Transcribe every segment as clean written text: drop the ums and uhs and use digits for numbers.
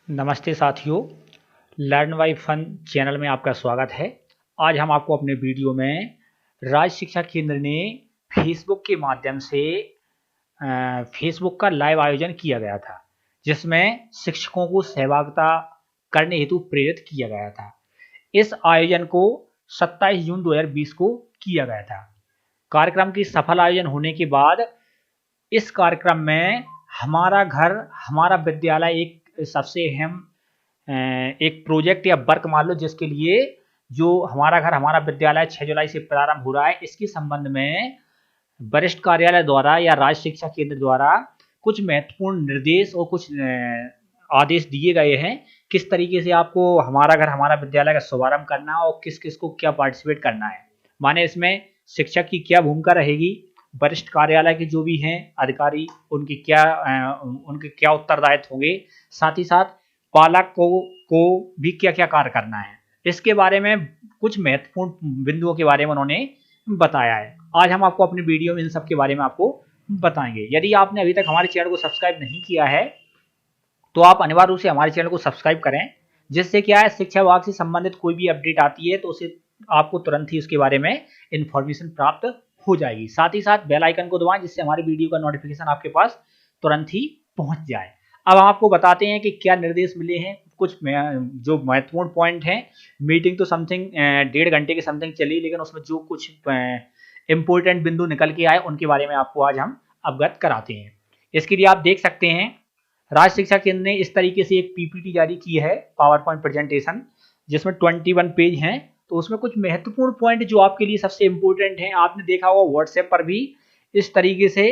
नमस्ते साथियों, learn by fun channel में आपका स्वागत है। आज हम आपको अपने वीडियो में राज्य शिक्षा केंद्र ने फेसबुक के माध्यम से फेसबुक का लाइव आयोजन किया गया था, जिसमें शिक्षकों को सहभागिता करने हेतु प्रेरित किया गया था। इस आयोजन को 27 जून 2020 को किया गया था। कार्यक्रम की सफल आयोजन होने के बाद इस कार्यक्रम में हमारा घर हमारा विद्यालय एक सबसे अहम एक प्रोजेक्ट या वर्क मान लो, जिसके लिए जो हमारा घर हमारा विद्यालय 6 जुलाई से प्रारंभ हो रहा है, इसके संबंध में वरिष्ठ कार्यालय द्वारा या राज्य शिक्षा केंद्र द्वारा कुछ महत्वपूर्ण निर्देश और कुछ आदेश दिए गए हैं। किस तरीके से आपको हमारा घर हमारा विद्यालय का शुभारंभ करना है और किस किस को क्या पार्टिसिपेट करना है। माने इसमें शिक्षक की क्या भूमिका रहेगी, वरिष्ठ कार्यालय के जो भी हैं अधिकारी उनके क्या उत्तरदायित्व होंगे, साथ ही साथ पालक को भी क्या क्या कार्य करना है, इसके बारे में कुछ महत्वपूर्ण बिंदुओं के बारे में उन्होंने बताया है। आज हम आपको अपनी वीडियो में इन सब के बारे में आपको बताएंगे। यदि आपने अभी तक हमारे चैनल को सब्सक्राइब नहीं किया है तो आप अनिवार्य रूप से हमारे चैनल को सब्सक्राइब करें, जिससे क्या है शिक्षा विभाग से संबंधित कोई भी अपडेट आती है तो उसे आपको तुरंत ही उसके बारे में इंफॉर्मेशन प्राप्त हो जाएगी। साथ ही साथ बेल आइकन को दबाएं, जिससे हमारी वीडियो का नोटिफिकेशन आपके पास तुरंत ही पहुंच जाए। अब हम आपको बताते हैं कि क्या निर्देश मिले हैं। कुछ जो महत्वपूर्ण पॉइंट हैं, मीटिंग तो समथिंग 1.5 घंटे के समथिंग चली, लेकिन उसमें जो कुछ इंपॉर्टेंट बिंदु निकल के आए उनके बारे में आपको आज हम अवगत कराते हैं। इसके लिए आप देख सकते हैं राज्य शिक्षा केंद्र ने इस तरीके से एक पीपीटी जारी की है, पावर पॉइंट प्रेजेंटेशन, जिसमें 21 पेज हैं। तो उसमें कुछ महत्वपूर्ण पॉइंट जो आपके लिए सबसे इंपॉर्टेंट हैं, आपने देखा होगा व्हाट्सएप पर भी इस तरीके से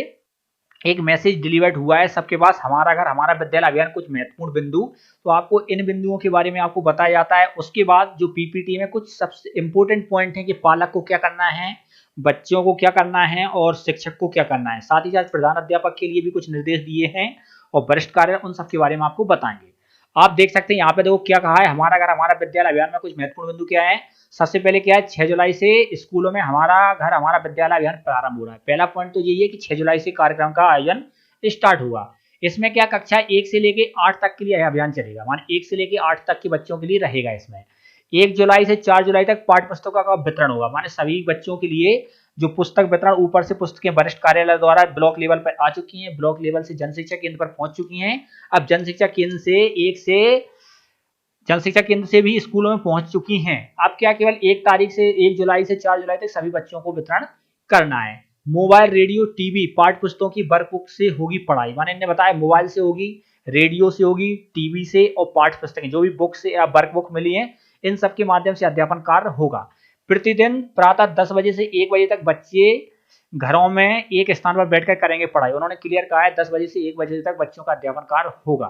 एक मैसेज डिलीवर्ड हुआ है सबके पास, हमारा घर हमारा विद्यालय अभियान कुछ महत्वपूर्ण बिंदु। तो आपको इन बिंदुओं के बारे में आपको बताया जाता है। उसके बाद जो पीपीटी में कुछ सबसे इंपॉर्टेंट पॉइंट है कि पालक को क्या करना है, बच्चों को क्या करना है और शिक्षक को क्या करना है। साथ ही साथ प्रधान अध्यापक के लिए भी कुछ निर्देश दिए हैं और वरिष्ठ कार्य उन सब के बारे में आपको बताएंगे। आप देख सकते हैं यहाँ पे देखो क्या कहा है, हमारा घर हमारा विद्यालय अभियान में कुछ महत्वपूर्ण बिंदु क्या है। सबसे पहले क्या है, 6 जुलाई से स्कूलों में हमारा घर हमारा विद्यालय अभियान प्रारंभ हो रहा है। पहला पॉइंट तो यही है कि 6 जुलाई से कार्यक्रम का आयोजन स्टार्ट हुआ। इसमें क्या कक्षा 1 से लेके 8 तक के लिए अभियान चलेगा, माने 1 से लेके 8 तक के बच्चों के लिए रहेगा। इसमें 1 जुलाई से 4 जुलाई तक पाठ्य पुस्तकों का वितरण होगा, माने सभी बच्चों के लिए जो पुस्तक वितरण ऊपर से पुस्तकें वरिष्ठ कार्यालय द्वारा ब्लॉक लेवल पर आ चुकी हैं, ब्लॉक लेवल से जन शिक्षा केंद्र पर पहुंच चुकी हैं। अब जन शिक्षा केंद्र से भी स्कूलों में पहुंच चुकी हैं। अब क्या केवल 1 जुलाई से 4 जुलाई तक सभी बच्चों को वितरण करना है। मोबाइल, रेडियो, टीवी, पाठ्य पुस्तकों की वर्क बुक से होगी पढ़ाई, माने इन्होंने बताया मोबाइल से होगी, रेडियो से होगी, टीवी से, और पाठ्य पुस्तकें जो भी बुक से या वर्क बुक मिली है इन सब के माध्यम से अध्यापन कार्य होगा। प्रतिदिन प्रातः 10 बजे से 1 बजे तक बच्चे घरों में एक स्थान पर बैठकर करेंगे पढ़ाई। उन्होंने क्लियर कहा है 10 बजे से 1 बजे तक बच्चों का अध्यापन कार्य होगा।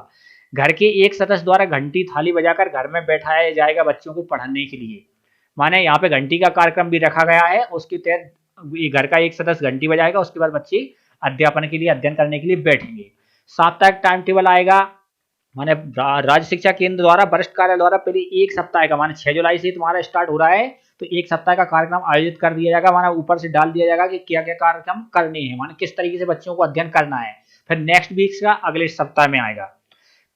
घर के एक सदस्य द्वारा घंटी थाली बजाकर घर में बैठाया जाएगा बच्चों को पढ़ने के लिए, माने यहाँ पे घंटी का कार्यक्रम भी रखा गया है। उसके तहत घर का एक सदस्य घंटी बजाएगा, उसके बाद बच्चे अध्यापन के लिए अध्ययन करने के लिए बैठेंगे। साप्ताहिक टाइम टेबल आएगा, माने राज्य शिक्षा केंद्र द्वारा वरिष्ठ कार्यालय द्वारा पहले एक सप्ताह का, माने 6 जुलाई से तुम्हारा स्टार्ट हो रहा है तो एक सप्ताह का कार्यक्रम आयोजित कर दिया जाएगा। माने ऊपर से डाल दिया जाएगा कि क्या क्या कार्यक्रम करने हैं, माने किस तरीके से बच्चों को अध्ययन करना है। फिर नेक्स्ट वीक का अगले सप्ताह में आएगा।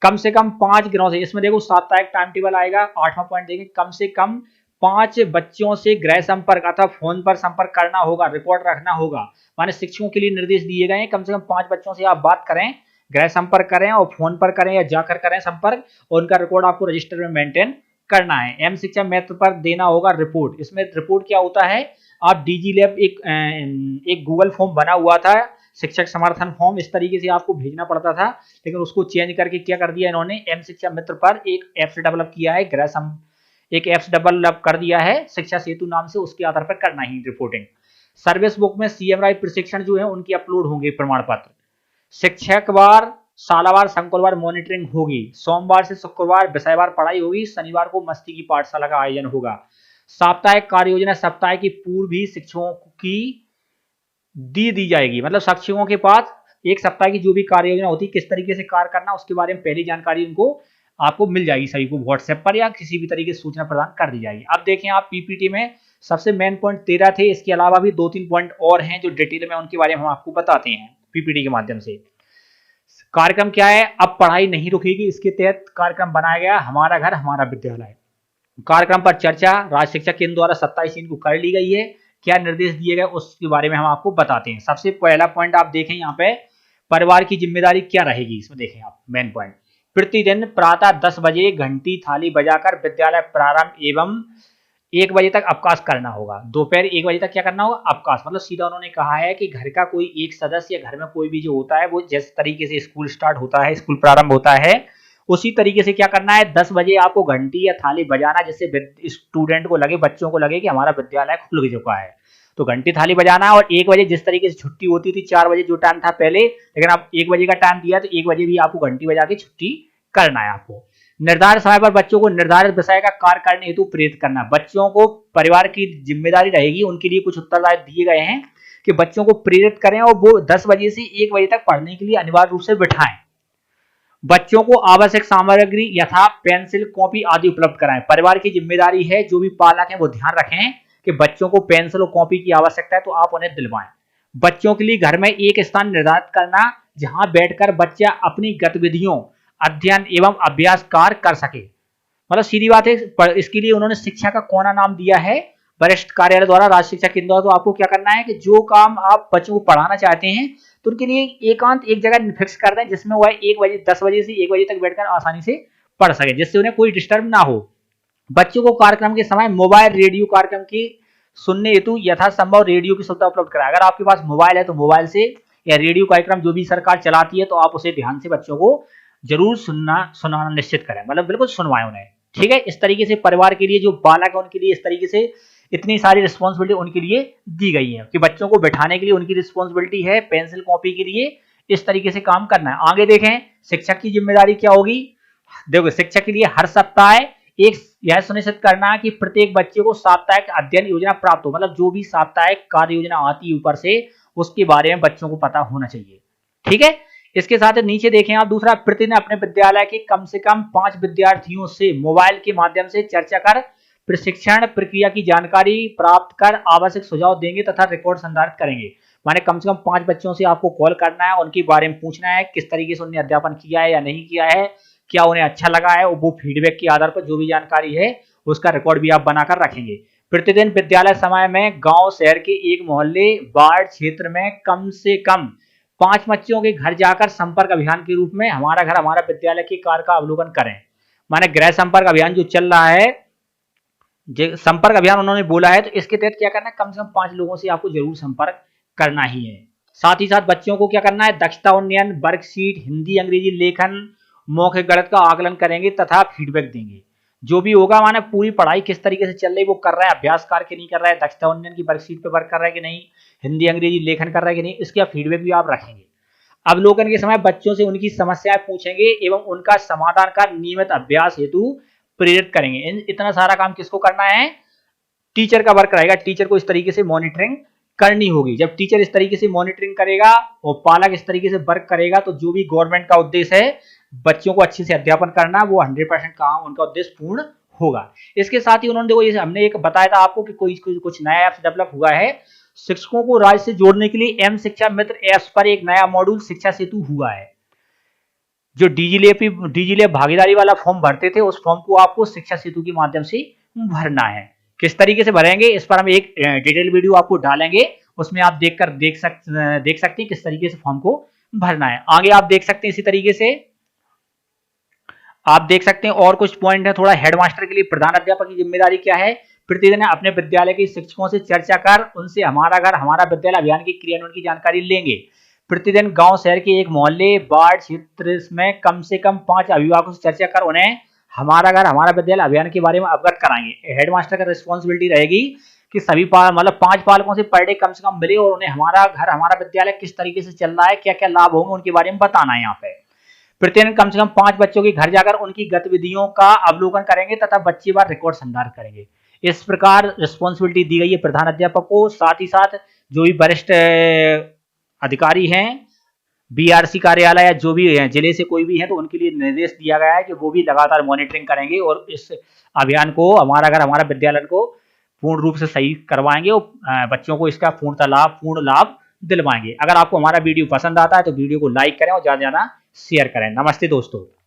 कम से कम 5 गिरोह से, इसमें देखो साप्ताहिक टाइम टेबल आएगा। 8वां पॉइंट देखें, कम से कम 5 बच्चों से गृह संपर्क अथवा फोन पर संपर्क करना होगा, रिकॉर्ड रखना होगा। माने शिक्षकों के लिए निर्देश दिए गए हैं कम से कम 5 बच्चों से आप बात करें, गृह संपर्क करें और फोन पर करें या जाकर करें संपर्क, और उनका रिकॉर्ड आपको रजिस्टर में मेंटेन करना है। एम शिक्षा मित्र पर देना होगा रिपोर्ट। इसमें रिपोर्ट क्या होता है, आप डीजी लैब एक गूगल फॉर्म बना हुआ था, शिक्षक समर्थन फॉर्म, इस तरीके से आपको भेजना पड़ता था, लेकिन उसको चेंज करके क्या कर दिया इन्होंने, एम शिक्षा मित्र पर एक ऐप डेवलप किया है, एक ऐप डेवलप कर दिया है शिक्षा सेतु नाम से, उसके आधार पर करना ही रिपोर्टिंग। सर्विस बुक में सीएमआई प्रशिक्षण जो है उनकी अपलोड होंगे प्रमाण पत्र। शिक्षकवार, सालावार, संकुलवार मॉनिटरिंग होगी। सोमवार से शुक्रवार विषयवार पढ़ाई होगी। शनिवार को मस्ती की पाठशाला का आयोजन होगा। साप्ताहिक कार्य योजना सप्ताह की पूर्व भी शिक्षकों की दी जाएगी, मतलब शिक्षकों के पास एक सप्ताह की जो भी कार्य योजना होती है, किस तरीके से कार्य करना, उसके बारे में पहली जानकारी उनको आपको मिल जाएगी, सभी को व्हाट्सएप पर या किसी भी तरीके से सूचना प्रदान कर दी जाएगी। अब देखें आप पीपीटी में सबसे मेन पॉइंट 13 थे, इसके अलावा भी 2-3 पॉइंट और हैं जो डिटेल में उनके बारे में हम आपको बताते हैं पीपीटी के माध्यम से। कार्यक्रम क्या है, अब पढ़ाई नहीं रुकेगी, इसके तहत कार्यक्रम बनाया गया हमारा घर हमारा विद्यालय। कार्यक्रम पर चर्चा राज्य शिक्षा केंद्र द्वारा 27 जून को कर ली गई है। क्या निर्देश दिए गए उसके बारे में हम आपको बताते हैं। सबसे पहला पॉइंट आप देखें यहाँ पे, परिवार की जिम्मेदारी क्या रहेगी, इसमें देखें आप मेन पॉइंट। प्रतिदिन प्रातः 10 बजे घंटी थाली बजाकर विद्यालय प्रारंभ एवं 1 बजे तक अवकाश करना होगा। दोपहर 1 बजे तक क्या करना होगा, अवकाश। मतलब सीधा उन्होंने कहा है कि घर का कोई एक सदस्य या घर में कोई भी जो होता है, वो जिस तरीके से स्कूल स्टार्ट होता है, स्कूल प्रारंभ होता है, उसी तरीके से क्या करना है, 10 बजे आपको घंटी या थाली बजाना, जिससे स्टूडेंट को लगे, बच्चों को लगे कि हमारा विद्यालय खुल चुका है। तो घंटी थाली बजाना, और 1 बजे जिस तरीके से छुट्टी होती थी, 4 बजे जो टाइम था पहले, लेकिन अब 1 बजे का टाइम दिया, तो 1 बजे भी आपको घंटी बजा के छुट्टी करना है आपको। निर्धारित समय पर बच्चों को निर्धारित विषय का कार्य करने हेतु प्रेरित करना। बच्चों को परिवार की जिम्मेदारी रहेगी, उनके लिए कुछ उत्तरदायित्व दिए गए हैं कि बच्चों को प्रेरित करें और वो 10 बजे से 1 बजे तक पढ़ने के लिए अनिवार्य रूप से बिठाएं। बच्चों को आवश्यक सामग्री यथा पेंसिल कॉपी आदि उपलब्ध कराएं। परिवार की जिम्मेदारी है, जो भी पालक है वो ध्यान रखें कि बच्चों को पेंसिल और कॉपी की आवश्यकता है, तो आप उन्हें दिलवाएं। बच्चों के लिए घर में एक स्थान निर्धारित करना, जहां बैठकर बच्चा अपनी गतिविधियों, अध्ययन एवं अभ्यास कार्य कर सके। मतलब सीधी बात है, इसके लिए उन्होंने शिक्षा का कोना नाम दिया है वरिष्ठ कार्यालय द्वारा, राज्य शिक्षा केंद्र द्वारा। तो आपको क्या करना है कि जो काम आप बच्चों को पढ़ाना चाहते हैं, तो उनके लिए एकांत एक जगह फिक्स कर दें, जिसमें वह 10 बजे से 1 बजे तक बैठकर आसानी से पढ़ सके, जिससे उन्हें कोई डिस्टर्ब ना हो। बच्चों को कार्यक्रम के समय मोबाइल रेडियो कार्यक्रम की सुनने हेतु यथासंभव रेडियो की सुविधा उपलब्ध कराएं। अगर आपके पास मोबाइल है तो मोबाइल से, या रेडियो कार्यक्रम जो भी सरकार चलाती है, तो आप उसे ध्यान से बच्चों को जरूर सुनाना निश्चित करें, मतलब बिल्कुल सुनवाएं उन्हें। ठीक है, इस तरीके से परिवार के लिए जो बालक है उनके लिए इस तरीके से इतनी सारी रिस्पॉन्सिबिलिटी उनके लिए दी गई है कि बच्चों को बैठाने के लिए उनकी रिस्पॉन्सिबिलिटी है, पेंसिल कॉपी के लिए इस तरीके से काम करना है। आगे देखें, शिक्षक की जिम्मेदारी क्या होगी। देखो, शिक्षक के लिए हर सप्ताह एक यह सुनिश्चित करना कि प्रत्येक बच्चे को साप्ताहिक अध्ययन योजना प्राप्त हो। मतलब जो भी साप्ताहिक कार्य योजना आती है ऊपर से, उसके बारे में बच्चों को पता होना चाहिए। ठीक है, इसके साथ नीचे देखें आप, दूसरा, प्रतिदिन अपने विद्यालय के कम से कम 5 विद्यार्थियों से मोबाइल के माध्यम से चर्चा कर प्रशिक्षण प्रक्रिया की जानकारी प्राप्त कर आवश्यक सुझाव देंगे तथा रिकॉर्ड संधारित करेंगे। माने कम से कम 5 बच्चों से आपको कॉल करना है, उनके बारे में पूछना है किस तरीके से उन्होंने अध्यापन किया है या नहीं किया है, क्या उन्हें अच्छा लगा है, वो फीडबैक के आधार पर जो भी जानकारी है उसका रिकॉर्ड भी आप बनाकर रखेंगे। प्रतिदिन विद्यालय समय में गांव शहर के एक मोहल्ले वार्ड क्षेत्र में कम से कम 5 बच्चों के घर जाकर संपर्क अभियान के रूप में हमारा घर हमारा विद्यालय के कार्य का अवलोकन करें। माने गृह संपर्क अभियान जो चल रहा है, संपर्क अभियान उन्होंने बोला है, तो इसके तहत क्या करना है, कम से कम 5 लोगों से आपको जरूर संपर्क करना ही है। साथ ही साथ बच्चों को क्या करना है, दक्षता उन्नयन, वर्कशीट, हिंदी अंग्रेजी लेखन, मौखिक गणित का आकलन करेंगे तथा फीडबैक देंगे। जो भी होगा, माने पूरी पढ़ाई किस तरीके से चल रही, वो कर रहा है, अभ्यास कार्य नहीं कर रहा है, दक्षता उन्नयन की वर्कशीट पे वर्क कर रहा है कि नहीं, हिंदी अंग्रेजी लेखन कर रहा है कि नहीं, इसका फीडबैक भी आप रखेंगे। अवलोकन के समय बच्चों से उनकी समस्याएं पूछेंगे एवं उनका समाधान का नियमित अभ्यास हेतु प्रेरित करेंगे। इतना सारा काम किसको करना है, टीचर का वर्क रहेगा। टीचर को इस तरीके से मॉनिटरिंग करनी होगी। जब टीचर इस तरीके से मॉनिटरिंग करेगा और पालक इस तरीके से वर्क करेगा, तो जो भी गवर्नमेंट का उद्देश्य है बच्चों को अच्छे से अध्यापन करना, वो 100% काम उनका उद्देश्य पूर्ण होगा। इसके साथ ही उन्होंने देखो, ये हमने एक बताया था आपको कि कुछ नया ऐप डेवलप हुआ है शिक्षकों को राज्य से जोड़ने के लिए। एम शिक्षा मित्र ऐप्स पर एक नया मॉड्यूल शिक्षा सेतु हुआ है। जो डीजीलैब भागीदारी वाला फॉर्म भरते थे, उस फॉर्म को आपको शिक्षा सेतु के माध्यम से भरना है। किस तरीके से भरेंगे, इस पर हम एक डिटेल वीडियो आपको डालेंगे, उसमें आप देख सकते हैं किस तरीके से फॉर्म को भरना है। आगे आप देख सकते हैं, इसी तरीके से आप देख सकते हैं और कुछ पॉइंट है। थोड़ा हेडमास्टर के लिए प्रधान अध्यापक की जिम्मेदारी क्या है, प्रतिदिन अपने विद्यालय के शिक्षकों से चर्चा कर उनसे हमारा घर हमारा विद्यालय अभियान की क्रियान्वयन की जानकारी लेंगे। प्रतिदिन गांव शहर के एक मोहल्ले वार्ड क्षेत्र में कम से कम 5 अभिभावकों से चर्चा कर उन्हें हमारा घर हमारा विद्यालय अभियान के बारे में अवगत कराएंगे। हेडमास्टर का रिस्पॉन्सिबिलिटी रहेगी कि सभी मतलब 5 पालकों से पर डे कम से कम मिले और उन्हें हमारा घर हमारा विद्यालय किस तरीके से चल रहा है, क्या क्या लाभ होंगे, उनके बारे में बताना है। यहाँ पे प्रतिदिन कम से कम 5 बच्चों के घर जाकर उनकी गतिविधियों का अवलोकन करेंगे तथा बच्चे बार रिकॉर्ड संधारित करेंगे। इस प्रकार रिस्पॉन्सिबिलिटी दी गई है प्रधान अध्यापक को। साथ ही साथ जो भी वरिष्ठ अधिकारी हैं, बीआरसी कार्यालय या जो भी जिले से कोई भी है, तो उनके लिए निर्देश दिया गया है कि वो भी लगातार मॉनिटरिंग करेंगे और इस अभियान को हमारा घर हमारा विद्यालय को पूर्ण रूप से सही करवाएंगे और बच्चों को इसका पूर्ण लाभ दिलवाएंगे। अगर आपको हमारा वीडियो पसंद आता है तो वीडियो को लाइक करें और ज्यादा से ज्यादा शेयर करें। नमस्ते दोस्तों।